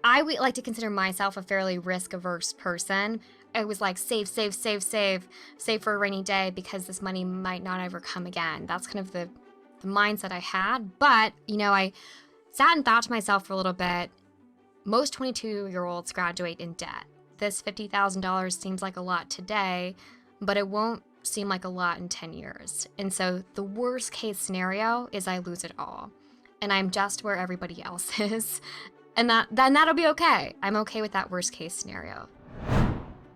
I would like to consider myself a fairly risk-averse person. I was like, save, save, save, save, save for a rainy day because this money might not ever come again. That's kind of the mindset I had. But, I sat and thought to myself for a little bit. Most 22-year-olds graduate in debt. This $50,000 seems like a lot today, but it won't seem like a lot in 10 years. And so the worst case scenario is I lose it all. And I'm just where everybody else is. And then that'll be okay. I'm okay with that worst case scenario.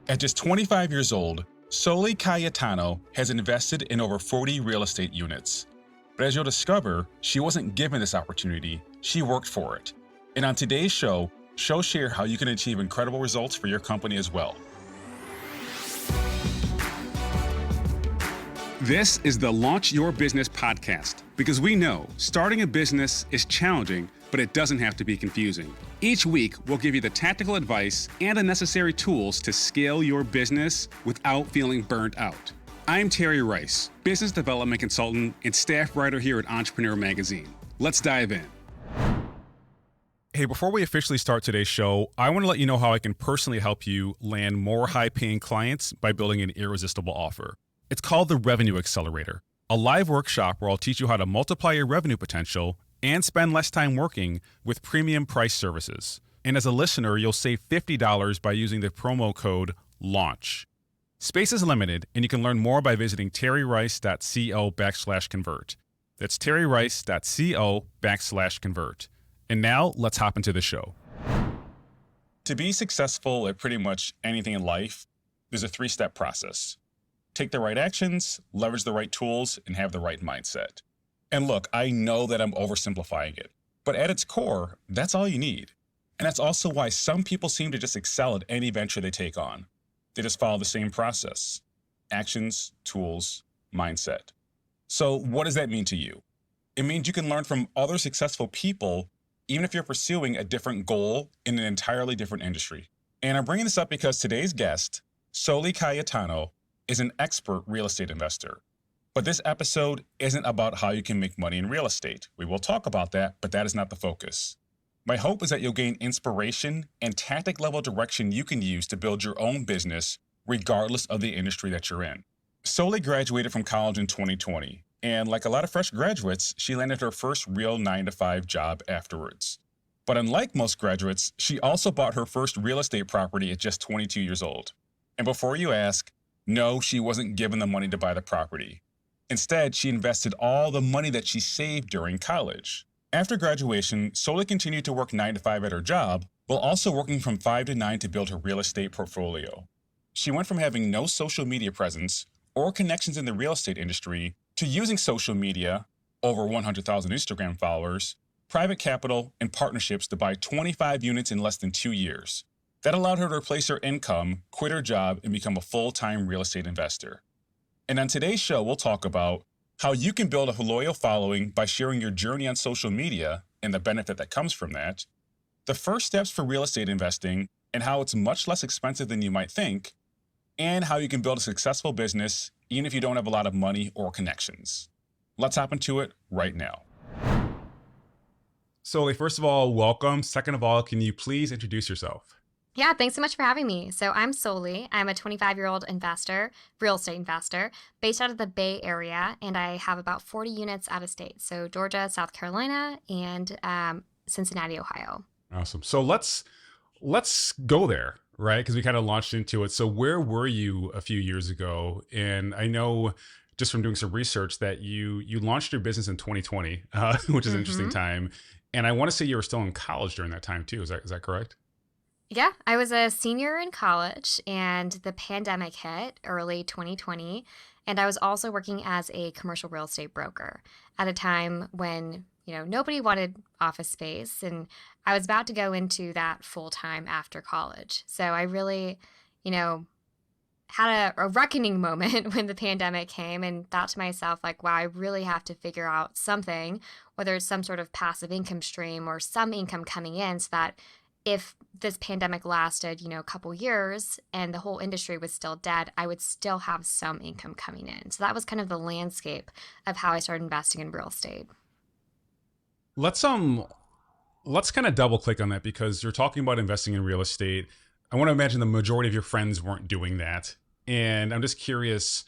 At just 25 years old, Soli Cayetano has invested in over 40 real estate units. But as you'll discover, she wasn't given this opportunity, she worked for it. And on today's show, she'll share how you can achieve incredible results for your company as well. This is the Launch Your Business podcast, because we know starting a business is challenging, but it doesn't have to be confusing. Each week, we'll give you the tactical advice and the necessary tools to scale your business without feeling burnt out. I'm Terry Rice, business development consultant and staff writer here at Entrepreneur Magazine. Let's dive in. Hey, before we officially start today's show, I want to let you know how I can personally help you land more high-paying clients by building an irresistible offer. It's called the Revenue Accelerator, a live workshop where I'll teach you how to multiply your revenue potential and spend less time working with premium price services. And as a listener, you'll save $50 by using the promo code LAUNCH. Space is limited, and you can learn more by visiting terryrice.co/convert. That's terryrice.co/convert. And now let's hop into the show. To be successful at pretty much anything in life, there's a 3-step process. Take the right actions, leverage the right tools, and have the right mindset. And look, I know that I'm oversimplifying it, but at its core, that's all you need. And that's also why some people seem to just excel at any venture they take on. They just follow the same process: actions, tools, mindset. So what does that mean to you? It means you can learn from other successful people, even if you're pursuing a different goal in an entirely different industry. And I'm bringing this up because today's guest, Soli Cayetano, is an expert real estate investor. But this episode isn't about how you can make money in real estate. We will talk about that, but that is not the focus. My hope is that you'll gain inspiration and tactic level direction you can use to build your own business, regardless of the industry that you're in. Soli graduated from college in 2020, and like a lot of fresh graduates, she landed her first real 9-to-5 job afterwards. But unlike most graduates, she also bought her first real estate property at just 22 years old. And before you ask, no, she wasn't given the money to buy the property. Instead, she invested all the money that she saved during college. After graduation, Soli continued to work 9-to-5 at her job, while also working from 5 to 9 to build her real estate portfolio. She went from having no social media presence or connections in the real estate industry to using social media, over 100,000 Instagram followers, private capital, and partnerships to buy 25 units in less than 2 years. That allowed her to replace her income, quit her job, and become a full-time real estate investor. And on today's show, we'll talk about how you can build a loyal following by sharing your journey on social media and the benefit that comes from that, the first steps for real estate investing and how it's much less expensive than you might think, and how you can build a successful business even if you don't have a lot of money or connections. Let's hop into it right now. Soli, first of all, welcome. Second of all, can you please introduce yourself? Yeah, thanks so much for having me. So I'm Soli. I'm a 25-year-old investor, real estate investor, based out of the Bay Area, and I have about 40 units out of state. So Georgia, South Carolina, and Cincinnati, Ohio. Awesome. So let's go there, right? Because we kind of launched into it. So where were you a few years ago? And I know just from doing some research that you launched your business in 2020, which is an interesting time. And I want to say you were still in college during that time too. Is that correct? Yeah, I was a senior in college and the pandemic hit early 2020. And I was also working as a commercial real estate broker at a time when, nobody wanted office space. And I was about to go into that full time after college. So I really, had a reckoning moment when the pandemic came and thought to myself, like, wow, I really have to figure out something, whether it's some sort of passive income stream or some income coming in so that if this pandemic lasted, a couple years and the whole industry was still dead, I would still have some income coming in. So that was kind of the landscape of how I started investing in real estate. Let's Let's kind of double click on that because you're talking about investing in real estate. I want to imagine the majority of your friends weren't doing that. And I'm just curious,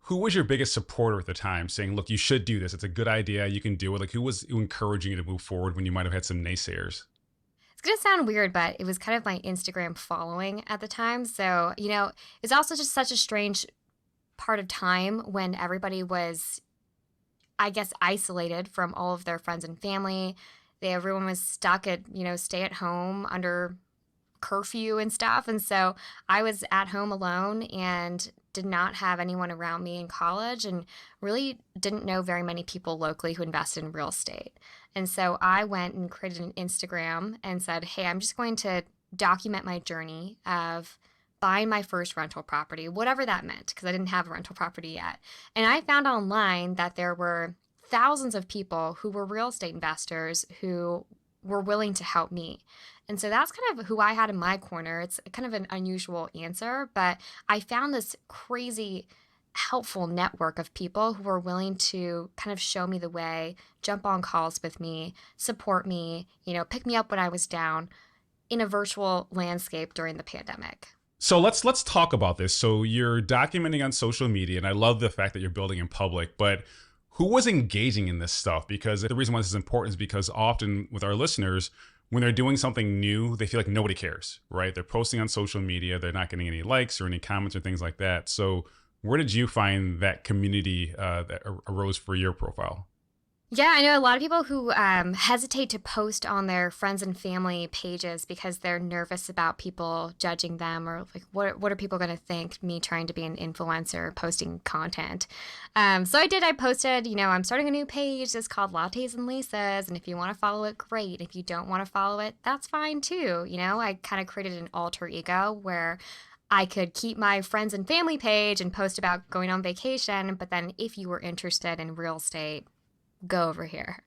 who was your biggest supporter at the time saying, look, you should do this. It's a good idea. You can do it. Like, who was encouraging you to move forward when you might have had some naysayers? It's going to sound weird, but it was kind of my Instagram following at the time. So, it's also just such a strange part of time when everybody was, I guess, isolated from all of their friends and family. Everyone was stuck at, stay at home under curfew and stuff. And so I was at home alone and did not have anyone around me in college and really didn't know very many people locally who invested in real estate. And so I went and created an Instagram and said, hey, I'm just going to document my journey of buying my first rental property, whatever that meant, because I didn't have a rental property yet. And I found online that there were thousands of people who were real estate investors who were willing to help me. And so that's kind of who I had in my corner. It's kind of an unusual answer, but I found this crazy helpful network of people who were willing to kind of show me the way, jump on calls with me, support me, pick me up when I was down in a virtual landscape during the pandemic. So let's talk about this. So you're documenting on social media, and I love the fact that you're building in public, but who was engaging in this stuff? Because the reason why this is important is because often with our listeners, when they're doing something new, they feel like nobody cares, right? They're posting on social media, they're not getting any likes or any comments or things like that. So where did you find that community that arose for your profile? Yeah, I know a lot of people who hesitate to post on their friends and family pages because they're nervous about people judging them or like, what are people going to think me trying to be an influencer posting content? So I posted, I'm starting a new page. It's called Lattes and Lisas. And if you want to follow it, great. If you don't want to follow it, that's fine too. I kind of created an alter ego where I could keep my friends and family page and post about going on vacation. But then if you were interested in real estate, go over here.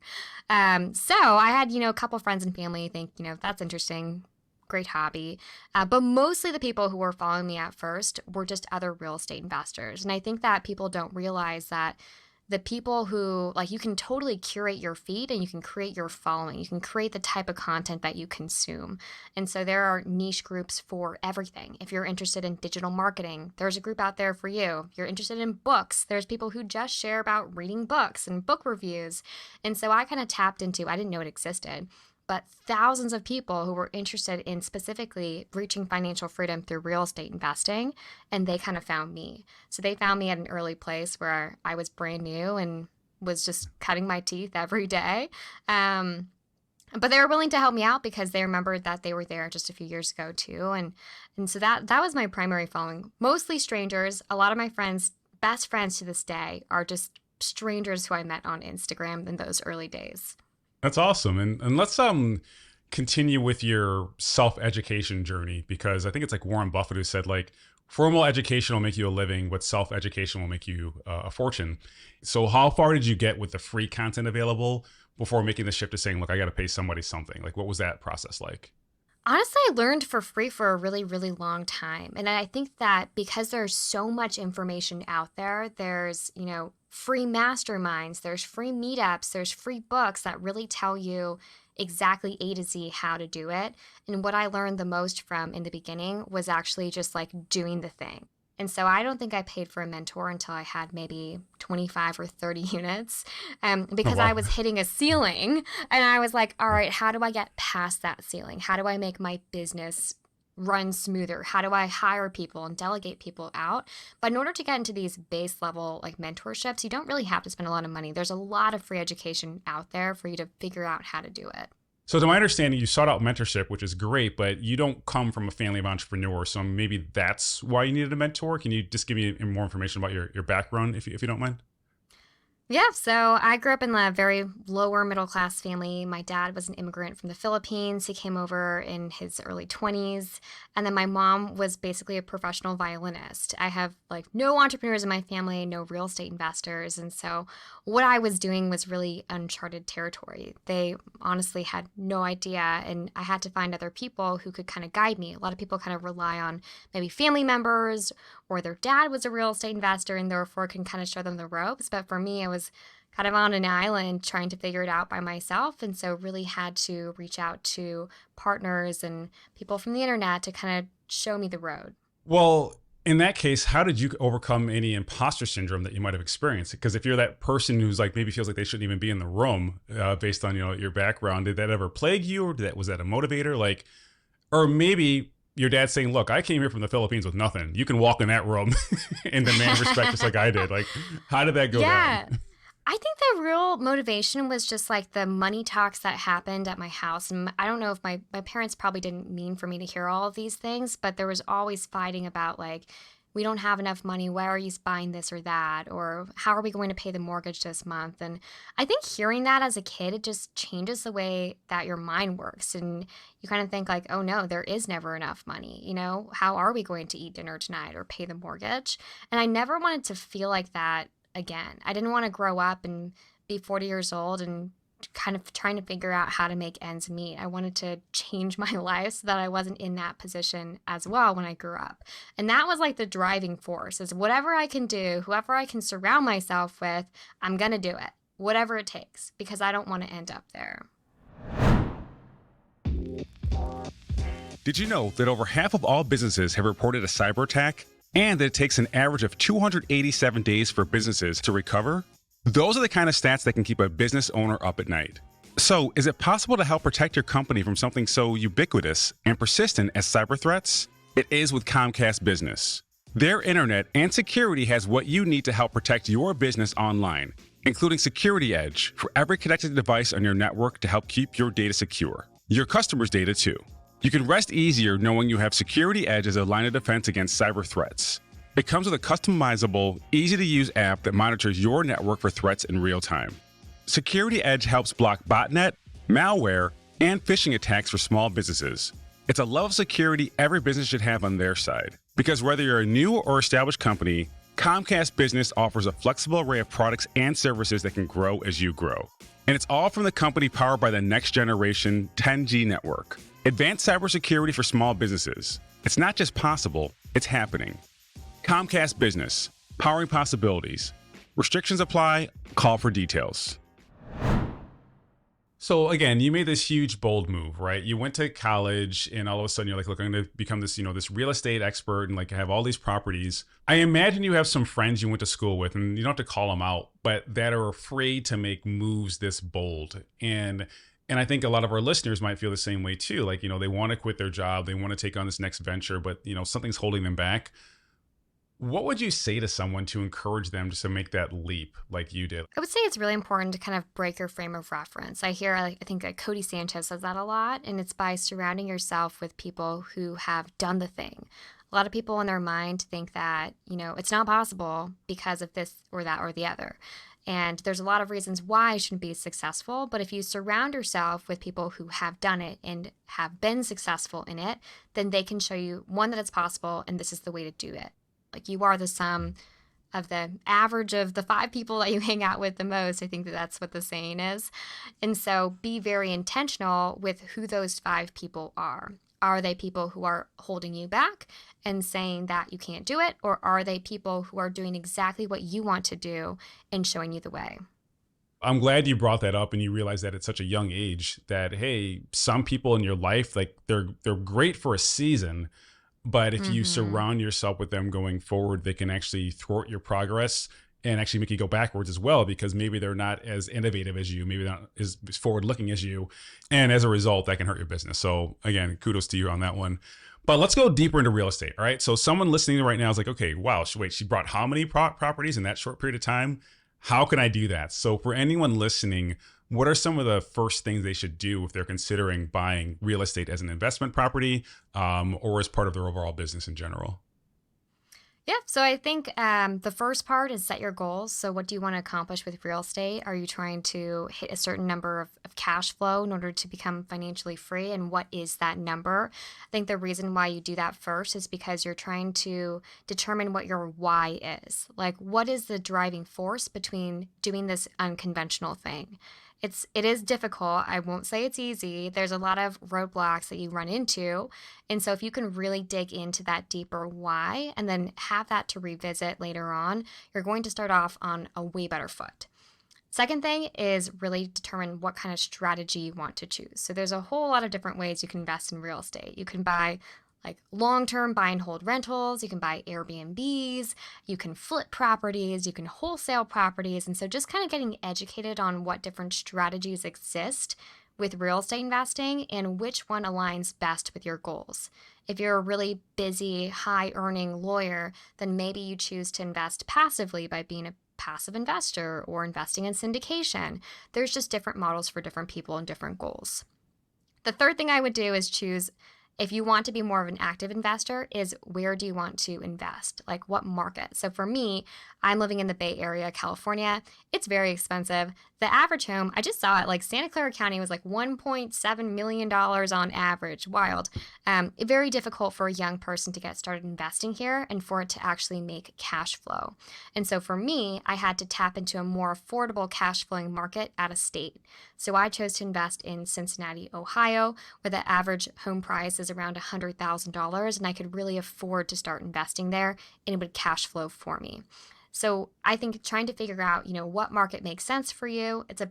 So I had, a couple friends and family think, that's interesting, great hobby. But mostly the people who were following me at first were just other real estate investors. And I think that people don't realize that the people who, like, you can totally curate your feed and you can create your following. You can create the type of content that you consume. And so there are niche groups for everything. If you're interested in digital marketing, there's a group out there for you. If you're interested in books, there's people who just share about reading books and book reviews. And so I kind of tapped into, I didn't know it existed, but thousands of people who were interested in specifically reaching financial freedom through real estate investing, and they kind of found me. So they found me at an early place where I was brand new and was just cutting my teeth every day. But they were willing to help me out because they remembered that they were there just a few years ago too. And so that was my primary following. Mostly strangers. A lot of my friends, best friends to this day, are just strangers who I met on Instagram in those early days. That's awesome. And let's continue with your self-education journey, because I think it's like Warren Buffett who said, like, formal education will make you a living, but self-education will make you a fortune. So how far did you get with the free content available before making the shift to saying, look, I got to pay somebody something? Like, what was that process like? Honestly, I learned for free for a really, really long time. And I think that because there's so much information out there, there's, free masterminds, there's free meetups, there's free books that really tell you exactly A to Z how to do it. And what I learned the most from in the beginning was actually just like doing the thing. And so I don't think I paid for a mentor until I had maybe 25 or 30 units because wow. I was hitting a ceiling and I was like, all right, how do I get past that ceiling? How do I make my business run smoother? How do I hire people and delegate people out? But in order to get into these base level like mentorships, you don't really have to spend a lot of money. There's a lot of free education out there for you to figure out how to do it. So to my understanding, you sought out mentorship, which is great, but you don't come from a family of entrepreneurs. So maybe that's why you needed a mentor. Can you just give me more information about your background, if you don't mind? Yeah, so I grew up in a very lower middle class family. My dad was an immigrant from the Philippines. He came over in his early 20s. And then my mom was basically a professional violinist. I have like no entrepreneurs in my family, no real estate investors. And so what I was doing was really uncharted territory. They honestly had no idea. And I had to find other people who could kind of guide me. A lot of people kind of rely on maybe family members or their dad was a real estate investor and therefore can kind of show them the ropes. But for me, it was kind of on an island trying to figure it out by myself. And so really had to reach out to partners and people from the internet to kind of show me the road. Well, in that case, how did you overcome any imposter syndrome that you might have experienced? Because if you're that person who's like maybe feels like they shouldn't even be in the room, based on your background, did that ever plague you, or was that a motivator? Like, or maybe your dad saying, "Look, I came here from the Philippines with nothing. You can walk in that room and demand respect just like I did." Like, how did that go Yeah. down? I think the real motivation was just like the money talks that happened at my house. And I don't know if my parents probably didn't mean for me to hear all of these things, but there was always fighting about like, we don't have enough money. Why are you buying this or that? Or how are we going to pay the mortgage this month? And I think hearing that as a kid, it just changes the way that your mind works. And you kind of think like, oh no, there is never enough money. You know, how are we going to eat dinner tonight or pay the mortgage? And I never wanted to feel like that again. I didn't want to grow up and be 40 years old and kind of trying to figure out how to make ends meet. I wanted to change my life so that I wasn't in that position as well when I grew up. And that was like the driving force is whatever I can do, whoever I can surround myself with, I'm going to do it, whatever it takes, because I don't want to end up there. Did you know that over half of all businesses have reported a cyber attack, and that it takes an average of 287 days for businesses to recover? Those are the kind of stats that can keep a business owner up at night. So, is it possible to help protect your company from something so ubiquitous and persistent as cyber threats? It is with Comcast Business. Their internet and security has what you need to help protect your business online, including Security Edge for every connected device on your network to help keep your data secure. Your customers' data too. You can rest easier knowing you have Security Edge as a line of defense against cyber threats. It comes with a customizable, easy-to-use app that monitors your network for threats in real time. Security Edge helps block botnet, malware, and phishing attacks for small businesses. It's a level of security every business should have on their side. Because whether you're a new or established company, Comcast Business offers a flexible array of products and services that can grow as you grow. And it's all from the company powered by the next generation 10G network. Advanced cybersecurity for small businesses. It's not just possible, it's happening. Comcast Business, powering possibilities. Restrictions apply. Call for details. So again, you made this huge, bold move, right? You went to college and all of a sudden you're like, look, I'm going to become this, this real estate expert and like have all these properties. I imagine you have some friends you went to school with, and you don't have to call them out, but that are afraid to make moves this bold. And I think a lot of our listeners might feel the same way too. Like, they want to quit their job. They want to take on this next venture, but something's holding them back. What would you say to someone to encourage them just to make that leap like you did? I would say it's really important to kind of break your frame of reference. I think Cody Sanchez says that a lot, and it's by surrounding yourself with people who have done the thing. A lot of people in their mind think that, it's not possible because of this or that or the other. And there's a lot of reasons why it shouldn't be successful. But if you surround yourself with people who have done it and have been successful in it, then they can show you, one, that it's possible, and this is the way to do it. Like, you are the sum of the average of the 5 people that you hang out with the most. I think that's what the saying is. And so be very intentional with who those 5 people are. Are they people who are holding you back and saying that you can't do it? Or are they people who are doing exactly what you want to do and showing you the way? I'm glad you brought that up and you realize that at such a young age that, hey, some people in your life, like they're great for a season, but if you surround yourself with them going forward, they can actually thwart your progress and actually make you go backwards as well, because maybe they're not as innovative as you, maybe not as forward looking as you. And as a result, that can hurt your business. So again, kudos to you on that one. But let's go deeper into real estate. All right. So someone listening right now is like, okay, wow, wait, she brought how many properties in that short period of time? How can I do that? So for anyone listening, what are some of the first things they should do if they're considering buying real estate as an investment property, or as part of their overall business in general? Yeah, so I think the first part is set your goals. So what do you want to accomplish with real estate? Are you trying to hit a certain number of cash flow in order to become financially free? And what is that number? I think the reason why you do that first is because you're trying to determine what your why is. Like, what is the driving force between doing this unconventional thing? It is difficult. I won't say it's easy. There's a lot of roadblocks that you run into. And so if you can really dig into that deeper why and then have that to revisit later on, you're going to start off on a way better foot. Second thing is really determine what kind of strategy you want to choose. So there's a whole lot of different ways you can invest in real estate. You can buy like long-term buy and hold rentals, you can buy Airbnbs, you can flip properties, you can wholesale properties. And so just kind of getting educated on what different strategies exist with real estate investing and which one aligns best with your goals. If you're a really busy, high-earning lawyer, then maybe you choose to invest passively by being a passive investor or investing in syndication. There's just different models for different people and different goals. The third thing I would do is choose, if you want to be more of an active investor, is where do you want to invest? Like what market? So for me, I'm living in the Bay Area, California. It's very expensive. The average home, I just saw it, like Santa Clara County was like $1.7 million on average. Wild. Very difficult for a young person to get started investing here and for it to actually make cash flow. And so for me, I had to tap into a more affordable cash flowing market out of state. So I chose to invest in Cincinnati, Ohio, where the average home price is around $100,000, and I could really afford to start investing there, and it would cash flow for me. So I think trying to figure out, what market makes sense for you, it's a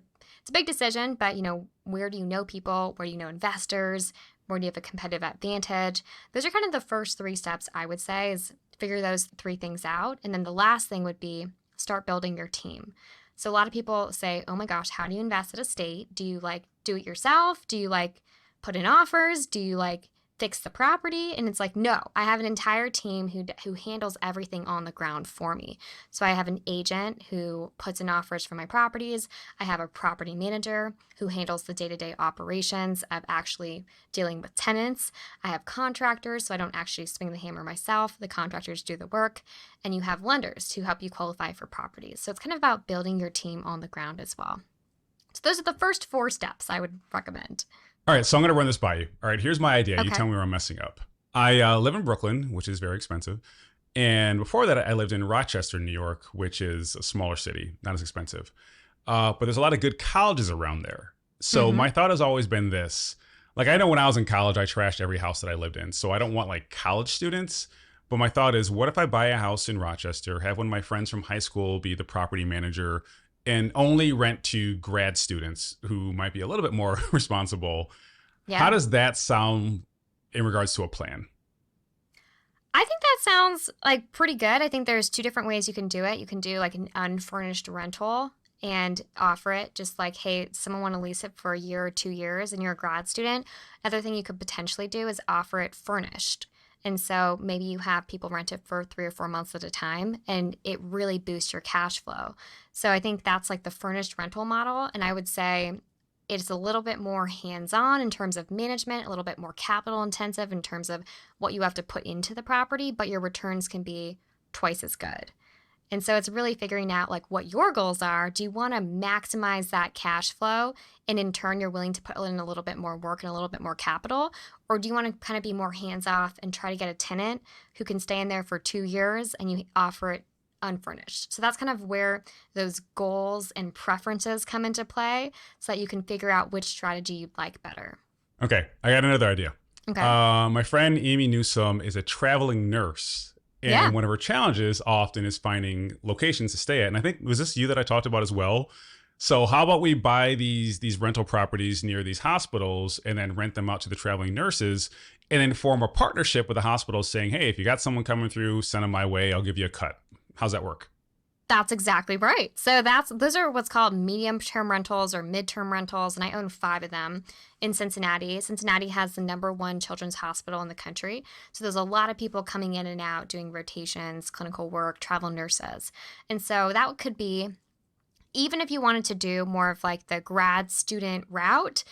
big decision, but, where do you know people? Where do you know investors? Where do you have a competitive advantage? Those are kind of the first 3 steps, I would say, is figure those 3 things out. And then the last thing would be start building your team. So a lot of people say, oh my gosh, how do you invest at a state? Do you do it yourself? Do you put in offers? Do you fix the property? And it's no, I have an entire team who handles everything on the ground for me. So I have an agent who puts in offers for my properties. I have a property manager who handles the day-to-day operations of actually dealing with tenants. I have contractors, so I don't actually swing the hammer myself. The contractors do the work. And you have lenders who help you qualify for properties. So it's kind of about building your team on the ground as well. So those are the first 4 steps I would recommend. All right, so I'm going to run this by you. All right, here's my idea. Okay. You tell me where I'm messing up. I live in Brooklyn, which is very expensive. And before that, I lived in Rochester, New York, which is a smaller city, not as expensive. But there's a lot of good colleges around there. So my thought has always been this. I know when I was in college, I trashed every house that I lived in. So I don't want college students. But my thought is, what if I buy a house in Rochester, have one of my friends from high school be the property manager, and only rent to grad students who might be a little bit more responsible? Yeah. How does that sound in regards to a plan? I think that sounds pretty good. I think there's 2 different ways you can do it. You can do an unfurnished rental and offer it just hey, someone want to lease it for a year or 2 years and you're a grad student. Another thing you could potentially do is offer it furnished. And so maybe you have people rent it for 3 or 4 months at a time, and it really boosts your cash flow. So I think that's the furnished rental model. And I would say it's a little bit more hands-on in terms of management, a little bit more capital intensive in terms of what you have to put into the property, but your returns can be twice as good. And so it's really figuring out what your goals are. Do you want to maximize that cash flow and in turn you're willing to put in a little bit more work and a little bit more capital? Or do you want to kind of be more hands-off and try to get a tenant who can stay in there for 2 years and you offer it unfurnished? So that's kind of where those goals and preferences come into play so that you can figure out which strategy you'd like better. Okay, I got another idea. Okay. My friend Amy Newsome is a traveling nurse. And one of her challenges often is finding locations to stay at. And I think, was this you that I talked about as well? So how about we buy these rental properties near these hospitals and then rent them out to the traveling nurses and then form a partnership with the hospitals saying, hey, if you got someone coming through, send them my way. I'll give you a cut. How's that work? That's exactly right. So those are what's called medium-term rentals or mid-term rentals, and I own 5 of them in Cincinnati. Cincinnati has the #1 children's hospital in the country. So there's a lot of people coming in and out doing rotations, clinical work, travel nurses. And so that could be, even if you wanted to do more of the grad student route,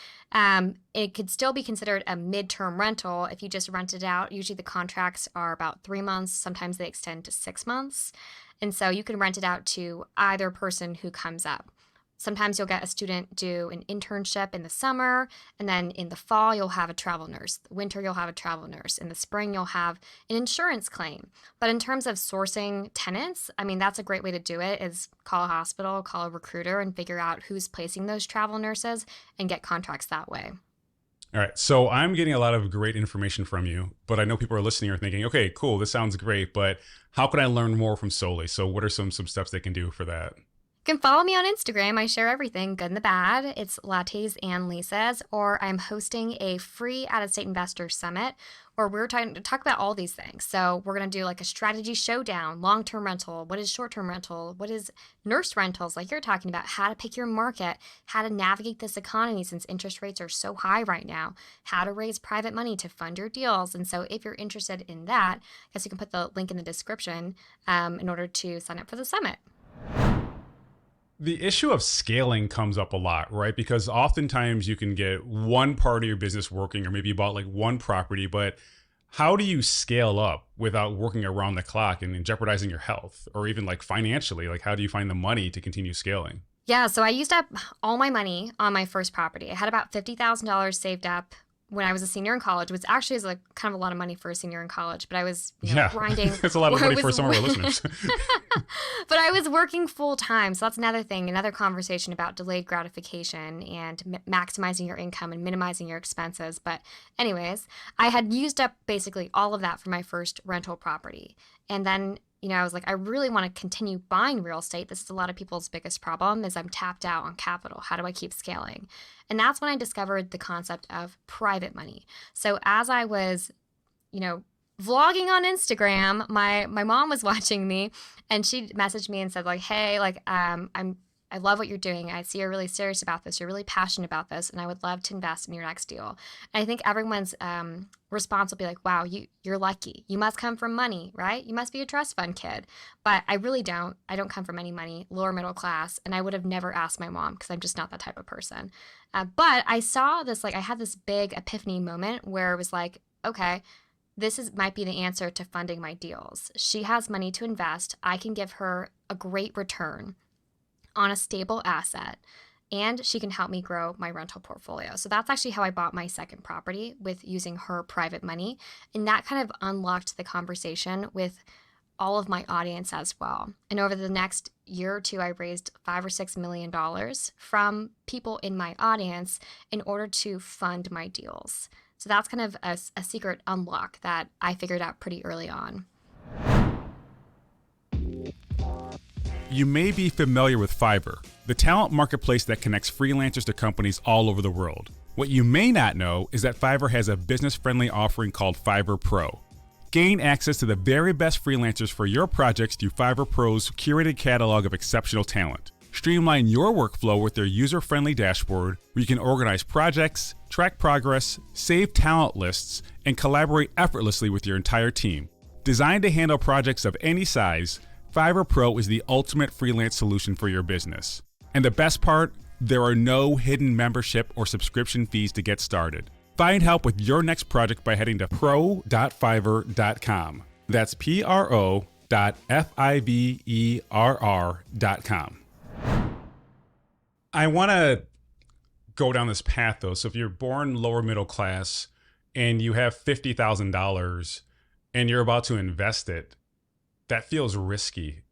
it could still be considered a midterm rental if you just rent it out. Usually the contracts are about 3 months. Sometimes they extend to 6 months. And so you can rent it out to either person who comes up. Sometimes you'll get a student do an internship in the summer, and then in the fall, you'll have a travel nurse. The winter, you'll have a travel nurse. In the spring, you'll have an insurance claim. But in terms of sourcing tenants, that's a great way to do it is call a hospital, call a recruiter, and figure out who's placing those travel nurses and get contracts that way. All right, so I'm getting a lot of great information from you, but I know people are listening are thinking, okay, cool, this sounds great, but how can I learn more from Soli? So what are some steps they can do for that? can follow me on Instagram. I share everything, good and the bad. It's Lattes and Lisa's, or I'm hosting a free out-of-state investor summit where we're trying to talk about all these things. So we're going to do like a strategy showdown, long-term rental, what is short-term rental, what is nurse rentals, like you're talking about, how to pick your market, how to navigate this economy since interest rates are so high right now, how to raise private money to fund your deals. And so if you're interested in that, I guess you can put the link in the description in order to sign up for the summit. The issue of scaling comes up a lot, right? Because oftentimes you can get one part of your business working, or maybe you bought like one property, but how do you scale up without working around the clock and jeopardizing your health, or even like financially? Like, how do you find the money to continue scaling? Yeah, so I used up all my money on my first property. I had about $50,000 saved up when I was a senior in college, which actually is like kind of a lot of money for a senior in college, but I was grinding. It's a lot of money for some of our listeners. But I was working full time. So that's another thing, another conversation about delayed gratification and maximizing your income and minimizing your expenses. But anyways, I had used up basically all of that for my first rental property. And then, I was like, I really want to continue buying real estate. This is a lot of people's biggest problem is I'm tapped out on capital. How do I keep scaling? And that's when I discovered the concept of private money. So as I was, vlogging on Instagram, my mom was watching me and she messaged me and said like, hey, like, I love what you're doing. I see you're really serious about this. You're really passionate about this. And I would love to invest in your next deal. And I think everyone's response will be like, wow, you're lucky. You must come from money, right? You must be a trust fund kid. But I really don't. I don't come from any money, lower middle class. And I would have never asked my mom because I'm just not that type of person. But I saw this, I had this big epiphany moment where it was like, okay, might be the answer to funding my deals. She has money to invest. I can give her a great return on a stable asset, and she can help me grow my rental portfolio. So that's actually how I bought my second property, with using her private money. And that kind of unlocked the conversation with all of my audience as well. And over the next year or two, I raised $5 or $6 million from people in my audience in order to fund my deals. So that's kind of a secret unlock that I figured out pretty early on. You may be familiar with Fiverr, the talent marketplace that connects freelancers to companies all over the world. What you may not know is that Fiverr has a business-friendly offering called Fiverr Pro. Gain access to the very best freelancers for your projects through Fiverr Pro's curated catalog of exceptional talent. Streamline your workflow with their user-friendly dashboard where you can organize projects, track progress, save talent lists, and collaborate effortlessly with your entire team. Designed to handle projects of any size, Fiverr Pro is the ultimate freelance solution for your business. And the best part, there are no hidden membership or subscription fees to get started. Find help with your next project by heading to pro.fiverr.com. That's pro.fiverr.com. I want to go down this path though. So if you're born lower middle class and you have $50,000 and you're about to invest it, that feels risky.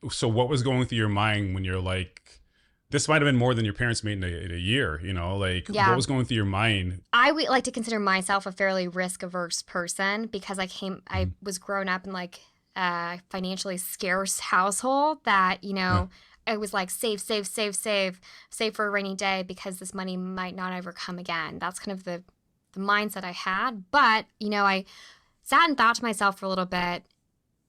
So what was going through your mind when you're like, this might have been more than your parents made in a year, Yeah. What was going through your mind? I would like to consider myself a fairly risk-averse person because I was grown up in like a financially scarce household that, I was like, save for a rainy day because this money might not ever come again. That's kind of the mindset I had. But, I sat and thought to myself for a little bit.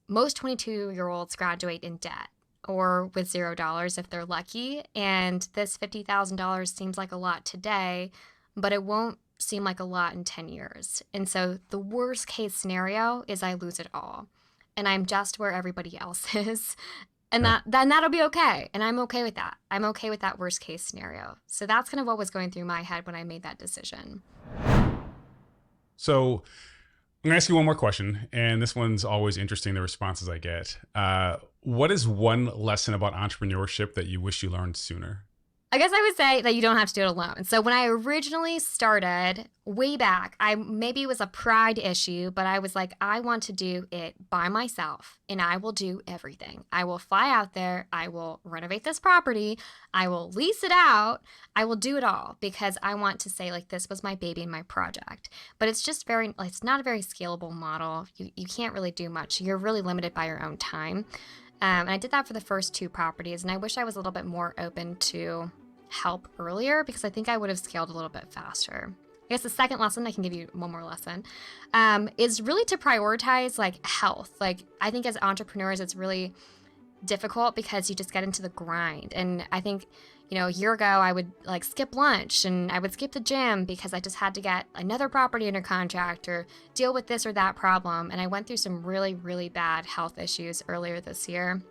Most 22-year-olds graduate in debt or with $0 if they're lucky. And this $50,000 seems like a lot today, but it won't seem like a lot in 10 years. And so the worst case scenario is I lose it all and I'm just where everybody else is. And that'll be okay. And I'm okay with that. I'm okay with that worst case scenario. So that's kind of what was going through my head when I made that decision. So I'm gonna ask you one more question, and this one's always interesting, the responses I get. What is one lesson about entrepreneurship that you wish you learned sooner? I guess I would say that you don't have to do it alone. So when I originally started way back, maybe it was a pride issue, but I was like, I want to do it by myself and I will do everything. I will fly out there. I will renovate this property. I will lease it out. I will do it all because I want to say like, this was my baby and my project, but it's just it's not a very scalable model. You can't really do much. You're really limited by your own time. And I did that for the first 2 properties. And I wish I was a little bit more open to help earlier because I think I would have scaled a little bit faster. I guess the second lesson, I can give you one more lesson, is really to prioritize like health. Like I think as entrepreneurs, it's really difficult because you just get into the grind. And I think, a year ago I would like skip lunch and I would skip the gym because I just had to get another property under contract or deal with this or that problem. And I went through some really, really bad health issues earlier this year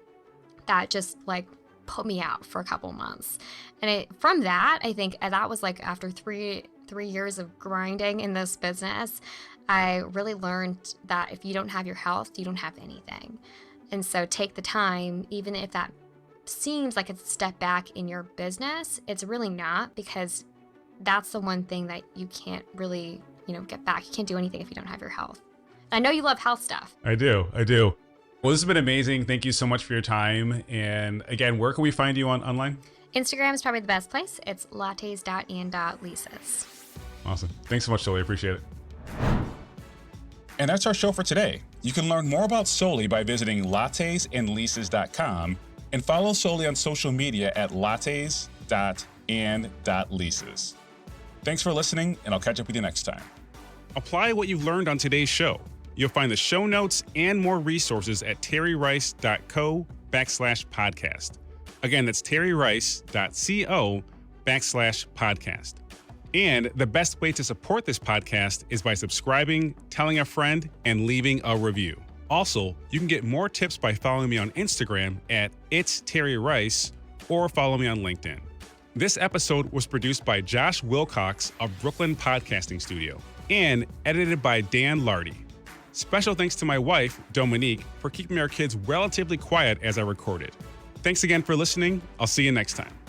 that just like put me out for a couple months. And from that, I think that was like after three years of grinding in this business, I really learned that if you don't have your health, you don't have anything. And so take the time, even if that seems like it's a step back in your business, it's really not, because that's the one thing that you can't really, get back. You can't do anything if you don't have your health. I know you love health stuff. I do. Well, this has been amazing. Thank you so much for your time. And again, where can we find you online? Instagram is probably the best place. It's lattes.and.leases. Awesome. Thanks so much, Soli. Appreciate it. And that's our show for today. You can learn more about Soli by visiting lattesandleases.com and follow Soli on social media at lattes.and.leases. Thanks for listening, and I'll catch up with you next time. Apply what you've learned on today's show. You'll find the show notes and more resources at terryrice.co/podcast. Again, that's terryrice.co/podcast. And the best way to support this podcast is by subscribing, telling a friend, and leaving a review. Also, you can get more tips by following me on Instagram at @itsterryrice or follow me on LinkedIn. This episode was produced by Josh Wilcox of Brooklyn Podcasting Studio and edited by Dan Lardy. Special thanks to my wife, Dominique, for keeping our kids relatively quiet as I recorded. Thanks again for listening. I'll see you next time.